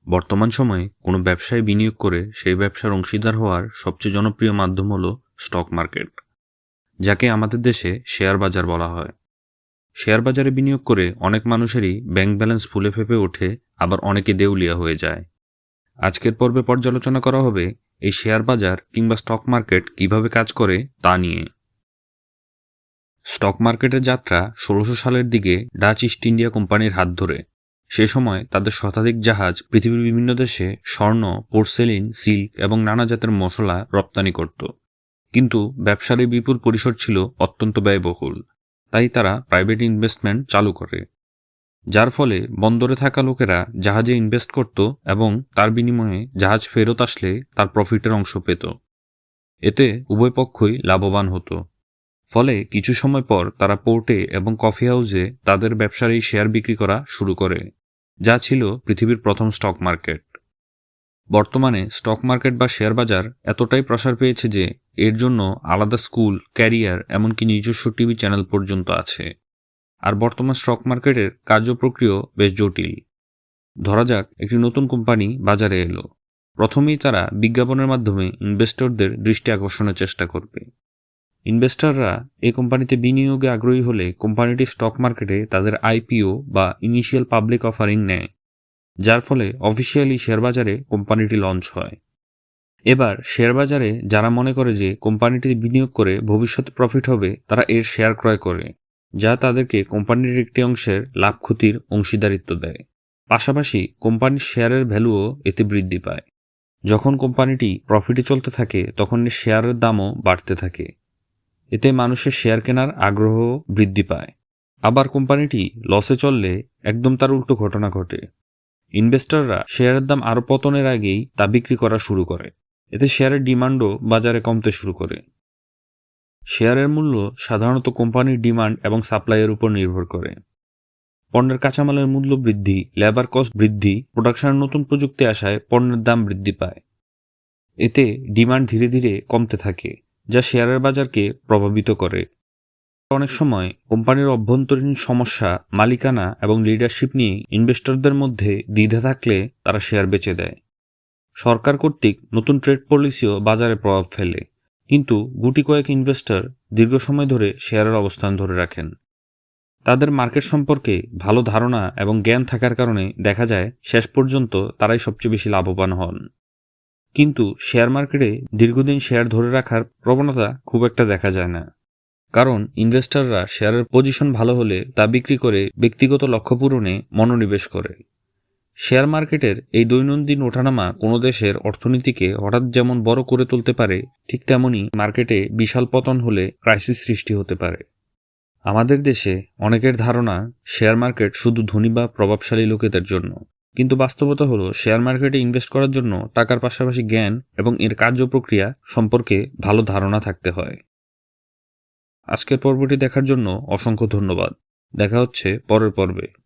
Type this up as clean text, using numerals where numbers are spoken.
বর্তমান সময়ে কোনো ব্যবসায় বিনিয়োগ করে সেই ব্যবসার অংশীদার হওয়ার সবচেয়ে জনপ্রিয় মাধ্যম হলো স্টক মার্কেট, যাকে আমাদের দেশে শেয়ার বাজার বলা হয়। শেয়ার বাজারে বিনিয়োগ করে অনেক মানুষেরই ব্যাংক ব্যালেন্স ফুলে ফেঁপে ওঠে, আবার অনেকে দেউলিয়া হয়ে যায়। আজকের পর্বে পর্যালোচনা করা হবে এই শেয়ার বাজার কিংবা স্টক মার্কেট কিভাবে কাজ করে তা নিয়ে। স্টক মার্কেটের যাত্রা ১৬০০ সালের দিকে ডাচ ইস্ট ইন্ডিয়া কোম্পানির হাত ধরে। সে সময় তাদের শতাধিক জাহাজ পৃথিবীর বিভিন্ন দেশে স্বর্ণ, পোর্সেলিন, সিল্ক এবং নানা জাতের মশলা রপ্তানি করত। কিন্তু ব্যবসার এই বিপুল পরিসর ছিল অত্যন্ত ব্যয়বহুল, তাই তারা প্রাইভেট ইনভেস্টমেন্ট চালু করে, যার ফলে বন্দরে থাকা লোকেরা জাহাজে ইনভেস্ট করত এবং তার বিনিময়ে জাহাজ ফেরত আসলে তার প্রফিটের অংশ পেত। এতে উভয় পক্ষই লাভবান হতো। ফলে কিছু সময় পর তারা পোর্টে এবং কফি হাউসে তাদের ব্যবসার এই শেয়ার বিক্রি করা শুরু করে, যা ছিল পৃথিবীর প্রথম স্টক মার্কেট। বর্তমানে স্টক মার্কেট বা শেয়ার বাজার এতটাই প্রসার পেয়েছে যে এর জন্য আলাদা স্কুল, ক্যারিয়ার, এমনকি নিজস্ব টিভি চ্যানেল পর্যন্ত আছে। আর বর্তমান স্টক মার্কেটের কার্যপ্রক্রিয়া বেশ জটিল। ধরা যাক একটি নতুন কোম্পানি বাজারে এলো। প্রথমেই তারা বিজ্ঞাপনের মাধ্যমে ইনভেস্টরদের দৃষ্টি আকর্ষণের চেষ্টা করবে। ইনভেস্টররা এই কোম্পানিতে বিনিয়োগে আগ্রহী হলে কোম্পানিটি স্টক মার্কেটে তাদের আইপিও বা ইনিশিয়াল পাবলিক অফারিং নেয়, যার ফলে অফিসিয়ালি শেয়ার বাজারে কোম্পানিটি লঞ্চ হয়। এবার শেয়ার বাজারে যারা মনে করে যে কোম্পানিটি বিনিয়োগ করে ভবিষ্যতে প্রফিট হবে, তারা এর শেয়ার ক্রয় করে, যা তাদেরকে কোম্পানির একটি অংশের লাভ ক্ষতির অংশীদারিত্ব দেয়। পাশাপাশি কোম্পানির শেয়ারের ভ্যালুও এতে বৃদ্ধি পায়। যখন কোম্পানিটি প্রফিটে চলতে থাকে তখন এর শেয়ারের দামও বাড়তে থাকে। এতে মানুষের শেয়ার কেনার আগ্রহ বৃদ্ধি পায়। আবার কোম্পানিটি লসে চললে একদম তার উল্টো ঘটনা ঘটে। ইনভেস্টররা শেয়ারের দাম আরও পতনের আগেই তা বিক্রি করা শুরু করে। এতে শেয়ারের ডিমান্ডও বাজারে কমতে শুরু করে। শেয়ারের মূল্য সাধারণত কোম্পানির ডিমান্ড এবং সাপ্লাইয়ের উপর নির্ভর করে। পণ্যের কাঁচামালের মূল্য বৃদ্ধি, লেবার কস্ট বৃদ্ধি, প্রোডাকশনের নতুন প্রযুক্তি আসায় পণ্যের দাম বৃদ্ধি পায়। এতে ডিমান্ড ধীরে ধীরে কমতে থাকে, যা শেয়ারের বাজারকে প্রভাবিত করে। অনেক সময় কোম্পানির অভ্যন্তরীণ সমস্যা, মালিকানা এবং লিডারশিপ নিয়ে ইনভেস্টরদের মধ্যে দ্বিধা থাকলে তারা শেয়ার বেচে দেয়। সরকার কর্তৃক নতুন ট্রেড পলিসিও বাজারে প্রভাব ফেলে, কিন্তু গুটি কয়েক ইনভেস্টর দীর্ঘ সময় ধরে শেয়ারের অবস্থান ধরে রাখেন। তাদের মার্কেট সম্পর্কে ভালো ধারণা এবং জ্ঞান থাকার কারণে দেখা যায় শেষ পর্যন্ত তারাই সবচেয়ে বেশি লাভবান হন। কিন্তু শেয়ার মার্কেটে দীর্ঘদিন শেয়ার ধরে রাখার প্রবণতা খুব একটা দেখা যায় না, কারণ ইনভেস্টররা শেয়ারের পজিশন ভালো হলে তা বিক্রি করে ব্যক্তিগত লক্ষ্য পূরণে মনোনিবেশ করে। শেয়ার মার্কেটের এই দৈনন্দিন ওঠানামা কোনো দেশের অর্থনীতিকে হঠাৎ যেমন বড় করে তুলতে পারে, ঠিক তেমনি মার্কেটে বিশাল পতন হলে ক্রাইসিস সৃষ্টি হতে পারে। আমাদের দেশে অনেকের ধারণা শেয়ার মার্কেট শুধু ধনী বা প্রভাবশালী লোকেদের জন্য, কিন্তু বাস্তবতা হলো শেয়ার মার্কেটে ইনভেস্ট করার জন্য টাকার পাশাপাশি জ্ঞান এবং এর কার্যপ্রক্রিয়া সম্পর্কে ভালো ধারণা থাকতে হয়। আজকের পর্বটি দেখার জন্য অসংখ্য ধন্যবাদ। দেখা হচ্ছে পরের পর্বে।